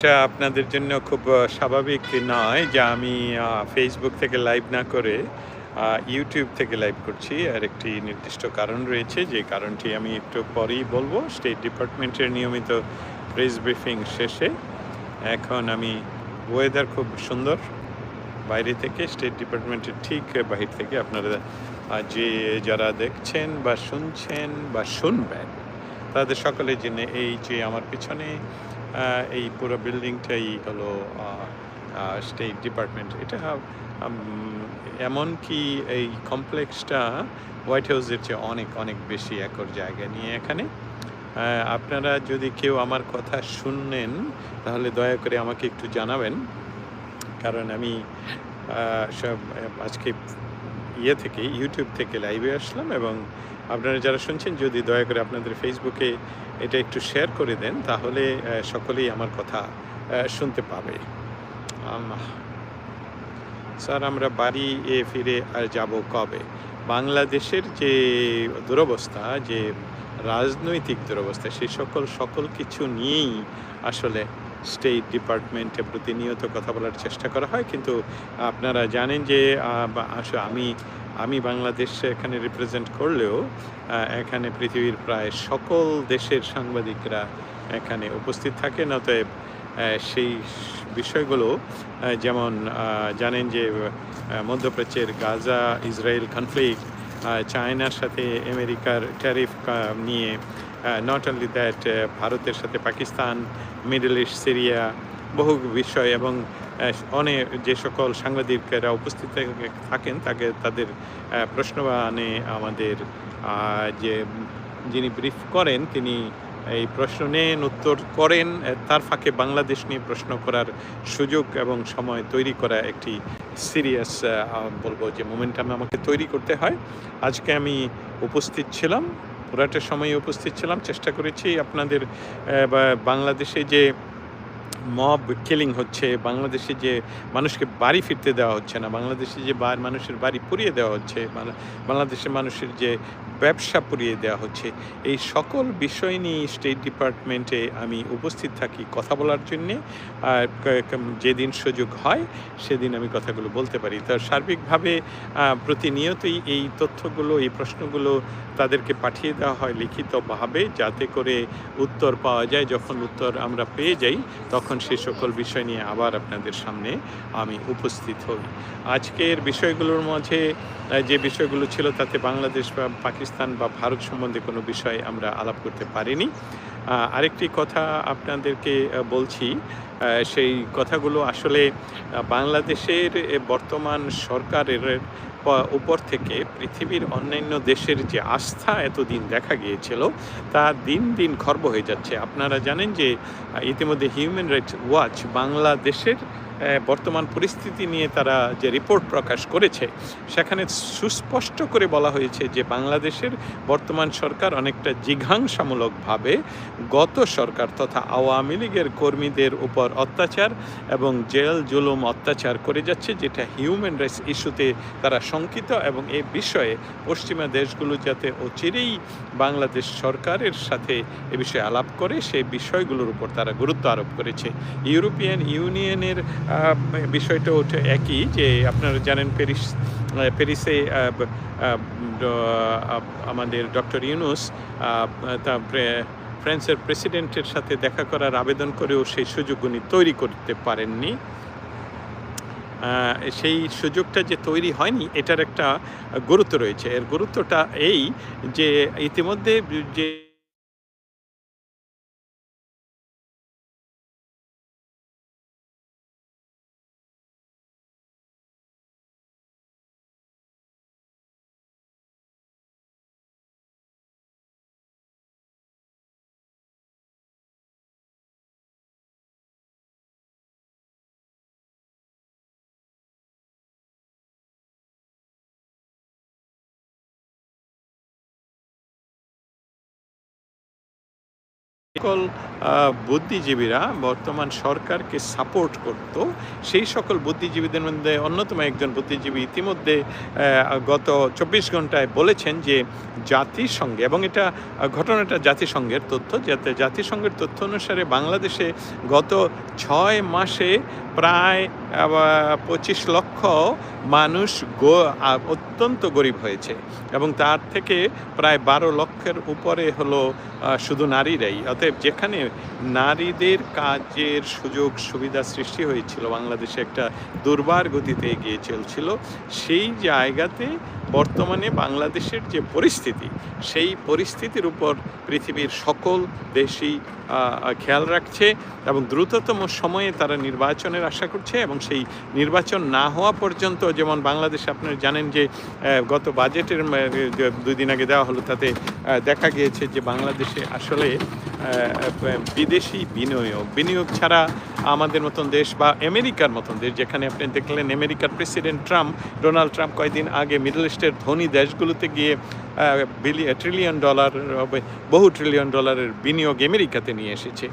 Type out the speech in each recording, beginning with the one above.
এটা আপনাদের জন্য খুব স্বাভাবিক নয় যে আমি Facebook থেকে লাইভ না করে YouTube থেকে লাইভ করছি। আর একটি নির্দিষ্ট কারণ রয়েছে, যে কারণটি আমি একটু পরেই বলবো। স্টেট ডিপার্টমেন্টের নিয়মিত প্রেস ব্রিফিং শেষে এখন আমি ওয়েদার খুব সুন্দর। বাইরে থেকে স্টেট ডিপার্টমেন্টের ঠিক বাহির থেকে আপনারা যারা দেখছেন বা শুনছেন বা শুনবেন তাদের সকলের জন্য এই যে আমার পিছনে এই পুরো বিল্ডিংটাই হলো স্টেট ডিপার্টমেন্ট। এটা এমনকি এই কমপ্লেক্সটা হোয়াইট হাউসের চেয়ে অনেক অনেক বেশি একর জায়গা নিয়ে এখানে। আপনারা যদি কেউ আমার কথা শুনেন তাহলে দয়া করে আমাকে একটু জানাবেন, কারণ আমি আজকে থেকে ইউটিউব থেকে লাইভে আসলাম, এবং আপনারা যারা শুনছেন যদি দয়া করে আপনাদের ফেসবুকে এটা একটু শেয়ার করে দেন, তাহলে সকলেই আমার কথা শুনতে পাবে। স্যার, আমরা বাড়ি ফিরে যাব কবে? বাংলাদেশের যে দুরবস্থা, যে রাজনৈতিক দুরবস্থা, সেই সকল কিছু নিয়েই আসলে স্টেট ডিপার্টমেন্টে প্রতিনিয়ত কথা বলার চেষ্টা করা হয়। কিন্তু আপনারা জানেন যে আমি বাংলাদেশ এখানে রিপ্রেজেন্ট করলেও এখানে পৃথিবীর প্রায় সকল দেশের সাংবাদিকরা এখানে উপস্থিত থাকেন। অতএব সেই বিষয়গুলো যেমন জানেন যে মধ্যপ্রাচ্যের গাজা ইসরায়েল কনফ্লিক্ট, চায়নার সাথে আমেরিকার ট্যারিফ নিয়ে, নট অনলি দ্যাট, ভারতের সাথে পাকিস্তান, মিডল ইস্ট, সিরিয়া, বহু বিষয়, এবং অনেক যে সকল সাংবাদিকেরা উপস্থিত থাকেন তাদের প্রশ্নবাণে আমাদের যে যিনি ব্রিফ করেন তিনি এই প্রশ্ন নেন, উত্তর করেন, তার ফাঁকে বাংলাদেশ নিয়ে প্রশ্ন করার সুযোগ এবং সময় তৈরি করা একটি সিরিয়াস বলবো যে মোমেন্টাম আমাকে তৈরি করতে হয়। আজকে আমি উপস্থিত ছিলাম, পুরাটা সময় উপস্থিত ছিলাম। চেষ্টা করেছি আপনাদের বাংলাদেশে যে মব কিলিং হচ্ছে, বাংলাদেশে যে মানুষকে বাড়ি ফিরতে দেওয়া হচ্ছে না, বাংলাদেশে যে মানুষের বাড়ি পুড়িয়ে দেওয়া হচ্ছে, বাংলাদেশের মানুষের যে ব্যবসা পুড়িয়ে দেওয়া হচ্ছে, এই সকল বিষয় নিয়ে স্টেট ডিপার্টমেন্টে আমি উপস্থিত থাকি কথা বলার জন্যে। আর যেদিন সুযোগ হয় সেদিন আমি কথাগুলো বলতে পারি। তো সার্বিকভাবে প্রতিনিয়তই এই তথ্যগুলো, এই প্রশ্নগুলো তাদেরকে পাঠিয়ে দেওয়া হয় লিখিতভাবে, যাতে করে উত্তর পাওয়া যায়। যখন উত্তর আমরা পেয়ে যাই তখন সে সকল বিষয় নিয়ে আবার আপনাদের সামনে আমি উপস্থিত হই। আজকের বিষয়গুলোর মাঝে যে বিষয়গুলো ছিল তাতে বাংলাদেশ বা পাকিস্তান বা ভারত সম্বন্ধে কোনো বিষয় আমরা আলাপ করতে পারিনি। আরেকটি কথা আপনাদেরকে বলছি, সেই কথাগুলো আসলে বাংলাদেশের বর্তমান সরকারের উপর থেকে পৃথিবীর অন্যান্য দেশের যে আস্থা এতদিন দেখা গিয়েছিল তা দিন দিন খর্ব হয়ে যাচ্ছে। আপনারা জানেন যে ইতিমধ্যে হিউম্যান রাইটস ওয়াচ বাংলাদেশের বর্তমান পরিস্থিতি নিয়ে তারা যে রিপোর্ট প্রকাশ করেছে সেখানে সুস্পষ্ট করে বলা হয়েছে যে বাংলাদেশের বর্তমান সরকার অনেকটা জিঘাংসামূলকভাবে গত সরকার তথা আওয়ামী লীগের কর্মীদের উপর অত্যাচার এবং জেল জুলুম অত্যাচার করে যাচ্ছে, যেটা হিউম্যান রাইটস ইস্যুতে তারা শঙ্কিত, এবং এ বিষয়ে পশ্চিমা দেশগুলো যাতে অচিরেই বাংলাদেশ সরকারের সাথে এ বিষয়ে আলাপ করে সেই বিষয়গুলোর উপর তারা গুরুত্ব আরোপ করেছে। ইউরোপিয়ান ইউনিয়নের বিষয়টা ওঠে একই, যে আপনারা জানেন প্যারিসে আমাদের ডক্টর ইউনূস ফ্রান্সের প্রেসিডেন্টের সাথে দেখা করার আবেদন করেও সেই সুযোগ উনি তৈরি করতে পারেননি। সেই সুযোগটা যে তৈরি হয়নি এটার একটা গুরুত্ব রয়েছে। এর গুরুত্বটা এই যে ইতিমধ্যে যে সকল বুদ্ধিজীবীরা বর্তমান সরকারকে সাপোর্ট করত, সেই সকল বুদ্ধিজীবীদের মধ্যে অন্যতম একজন বুদ্ধিজীবী ইতিমধ্যে গত ২৪ ঘন্টায় বলেছেন যে জাতিসংঘে, এবং এটা ঘটনাটা জাতিসংঘের তথ্য, যাতে জাতিসংঘের তথ্য অনুসারে বাংলাদেশে গত ৬ মাসে প্রায় ২৫ লক্ষ মানুষ অত্যন্ত গরিব হয়েছে, এবং তার থেকে প্রায় ১২ লক্ষের উপরে হলো শুধু নারীরাই। অতএব যেখানে নারীদের কাজের সুযোগ সুবিধা সৃষ্টি হয়েছিল, বাংলাদেশে একটা দুর্বার গতিতে এগিয়ে চলছিল, সেই জায়গাতে বর্তমানে বাংলাদেশের যে পরিস্থিতি, সেই পরিস্থিতির উপর পৃথিবীর সকল দেশই খেয়াল রাখছে এবং দ্রুততম সময়ে তারা নির্বাচনের আশা করছে। এবং সেই নির্বাচন না হওয়া পর্যন্ত, যেমন বাংলাদেশে আপনারা জানেন যে গত বাজেটের 2 দিন আগে দেওয়া হলো, তাতে দেখা গিয়েছে যে বাংলাদেশে আসলে বিদেশি বিনিয়োগ ছাড়া আমাদের মতন দেশ বা আমেরিকার মতন দেশ, যেখানে আপনি দেখলেন আমেরিকার প্রেসিডেন্ট ডোনাল্ড ট্রাম্প কয়েকদিন আগে মিডল ইস্টের ধনী দেশগুলোতে গিয়ে ট্রিলিয়ন ডলার, বহু ট্রিলিয়ন ডলারের বিনিয়োগ আমেরিকাতে নিয়ে এসেছে।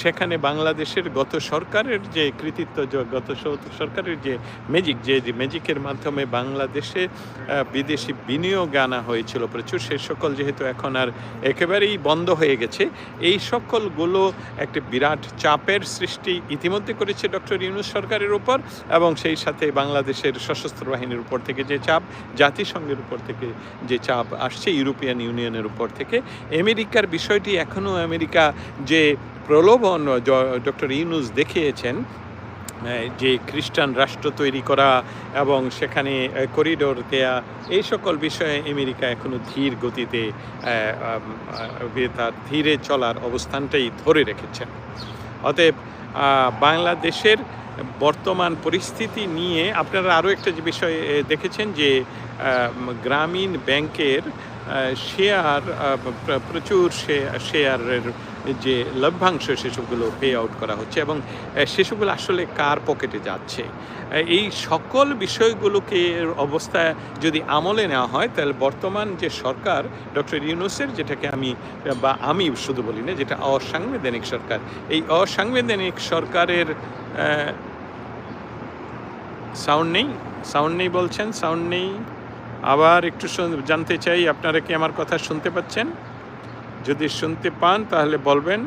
সেখানে বাংলাদেশের গত সরকারের যে কৃতিত্ব, গত সরকারের যে ম্যাজিকের মাধ্যমে বাংলাদেশে বিদেশি বিনিয়োগ আনা হয়েছিল প্রচুর, সে সকল যেহেতু এখন আর একেবারেই বন্ধ হয়ে গেছে, এই সকলগুলো একটা বিরাট চাপের সৃষ্টি ইতিমধ্যে করেছে ডক্টর ইউনূস সরকারের উপর, এবং সেই সাথে বাংলাদেশের সশস্ত্র বাহিনীর উপর থেকে যে চাপ, জাতিসংঘের উপর থেকে যে চাপ আসছে, ইউরোপিয়ান ইউনিয়নের উপর থেকে। আমেরিকার বিষয়টি এখনও আমেরিকা যে প্রলোভন ডক্টর ইউনূস দেখিয়েছেন, যে খ্রিস্টান রাষ্ট্র তৈরি করা এবং সেখানে করিডোর দেয়া, এই সকল বিষয়ে আমেরিকা এখনও ধীর গতিতে তার ধীরে চলার অবস্থানটাই ধরে রেখেছেন। অতএব বাংলাদেশের বর্তমান পরিস্থিতি নিয়ে আপনারা আরও একটা যে বিষয় দেখেছেন যে গ্রামীণ ব্যাংকের শেয়ার, প্রচুর শেয়ারের যে লভ্যাংশ, সেসবগুলো পে আউট করা হচ্ছে, এবং সেসবগুলো আসলে কার পকেটে যাচ্ছে, এই সকল বিষয়গুলোকে অবস্থা যদি আমলে নেওয়া হয়, তাহলে বর্তমান যে সরকার ডক্টর ইউনূসের, যেটাকে আমি শুধু বলি না, যেটা অসাংবিধানিক সরকার, এই অসাংবিধানিক সরকারের সাউন্ড নেই বলছেন, সাউন্ড নেই। আবার একটু জানতে চাই, আপনারা কি আমার কথা শুনতে পাচ্ছেন? যদি শুনতে পান তাহলে বলবেন।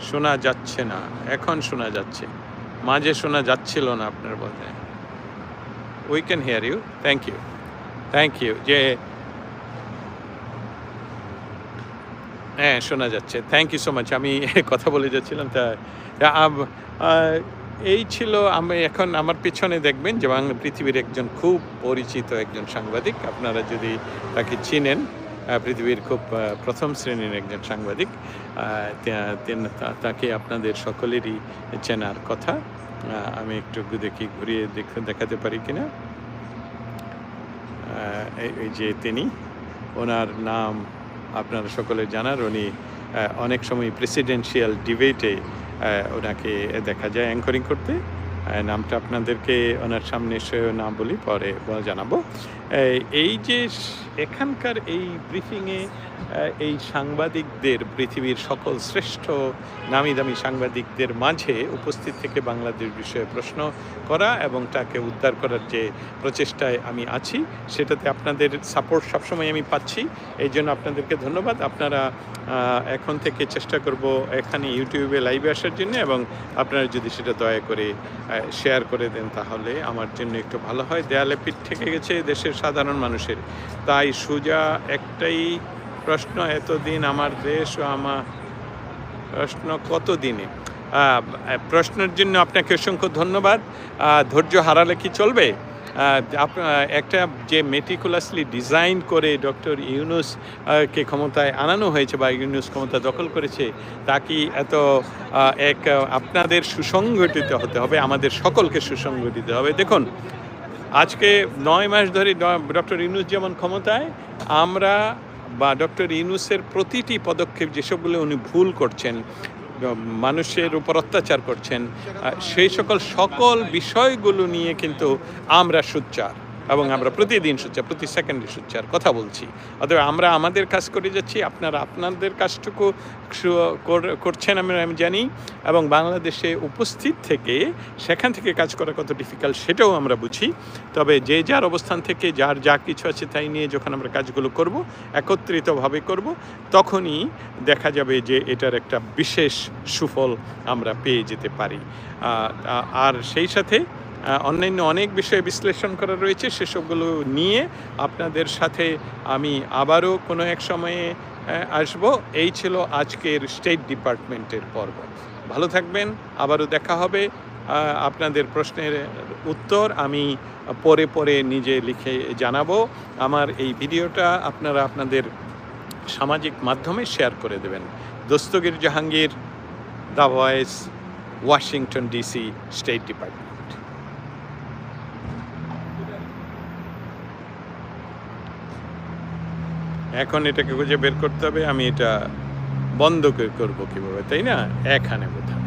শোনা যাচ্ছে না, এখন শোনা যাচ্ছে, মাঝে শোনা যাচ্ছিল না আপনার বলতে। We can hear you, thank you. যে হ্যাঁ, শোনা যাচ্ছে, থ্যাংক ইউ সো মাচ। আমি কথা বলে যাচ্ছিলাম, তা এই ছিল। আমি এখন আমার পিছনে দেখবেন যে পৃথিবীর একজন খুব পরিচিত একজন সাংবাদিক, আপনারা যদি তাকে চিনেন, পৃথিবীর খুব প্রথম শ্রেণীর একজন সাংবাদিক, তাকে আপনাদের সকলেরই চেনার কথা। আমি একটু দেখি, ঘুরিয়ে দেখাতে পারি কিনা। এই যে তিনি, ওনার নাম আপনারা সকলে জানার, উনি অনেক সময় প্রেসিডেন্সিয়াল ডিবেটে ওনাকে দেখা যায় অ্যাঙ্করিং করতে। নামটা আপনাদেরকে ওনার সামনে এসে না বলি, পরে জানাবো। এই যে এখানকার এই ব্রিফিংয়ে এই সাংবাদিকদের, পৃথিবীর সকল শ্রেষ্ঠ নামি দামি সাংবাদিকদের মাঝে উপস্থিত থেকে বাংলাদেশ বিষয়ে প্রশ্ন করা এবং তাকে উদ্ধার করার যে প্রচেষ্টায় আমি আছি, সেটাতে আপনাদের সাপোর্ট সবসময় আমি পাচ্ছি। এই জন্য আপনাদেরকে ধন্যবাদ। আপনারা এখন থেকে চেষ্টা করব এখানে ইউটিউবে লাইভে আসার জন্য, এবং আপনারা যদি সেটা দয়া করে শেয়ার করে দেন তাহলে আমার জন্য একটু ভালো হয়। দেয়ালে পিঠ ঠেকে গেছে দেশের সাধারণ মানুষের, তাই সোজা একটাই প্রশ্ন, এতদিন আমার দেশ ও আমার প্রশ্ন কতদিনে? প্রশ্নের জন্য আপনাকে অসংখ্য ধন্যবাদ। ধৈর্য হারালে কি চলবে? একটা যে মেটিকুলাসলি ডিজাইন করে ডক্টর ইউনূসকে ক্ষমতায় আনানো হয়েছে বা ইউনূস ক্ষমতা দখল করেছে, তা কি এত আপনাদের সুসংগঠিত হতে হবে, আমাদের সকলকে সুসংগঠিত হবে। দেখুন, আজকে 9 মাস ধরে ডক্টর ইউনূস যেমন ক্ষমতায়, আমরা বা ডক্টর ইউনূসের প্রতিটি পদক্ষেপ যেসবগুলো উনি ভুল করছেন, মানুষের উপর অত্যাচার করছেন, সেই সকল বিষয়গুলো নিয়ে কিন্তু আমরা সোচ্চার। এবং আমরা প্রতিদিন সোচ্চার, প্রতি সেকেন্ডে সোচ্চার কথা বলছি। অতএব আমরা আমাদের কাজ করে যাচ্ছি, আপনারা আপনাদের কাজটুকু করছেন আমি জানি, এবং বাংলাদেশে উপস্থিত থেকে সেখান থেকে কাজ করা কত ডিফিকাল্ট সেটাও আমরা বুঝি। তবে যে যার অবস্থান থেকে যার যা কিছু আছে তাই নিয়ে যখন আমরা কাজগুলো করব, একত্রিতভাবে করব, তখনই দেখা যাবে যে এটার একটা বিশেষ সুফল আমরা পেয়ে যেতে পারি। আর সেই সাথে অন্যান্য অনেক বিষয়ে বিশ্লেষণ করা রয়েছে, সেসবগুলো নিয়ে আপনাদের সাথে আমি আবারও কোনো এক সময়ে আসব। এই ছিল আজকের স্টেট ডিপার্টমেন্টের পর্ব। ভালো থাকবেন, আবারও দেখা হবে। আপনাদের প্রশ্নের উত্তর আমি পরে পরে নিজে লিখে জানাবো। আমার এই ভিডিওটা আপনারা আপনাদের সামাজিক মাধ্যমে শেয়ার করে দেবেন। Dastagir Jahangir, the Voice, Washington DC, State Department. এখন এটাকে খুঁজে বের করতে হবে আমি এটা বন্ধ করবো কিভাবে, তাই না? এখানে বোধহয়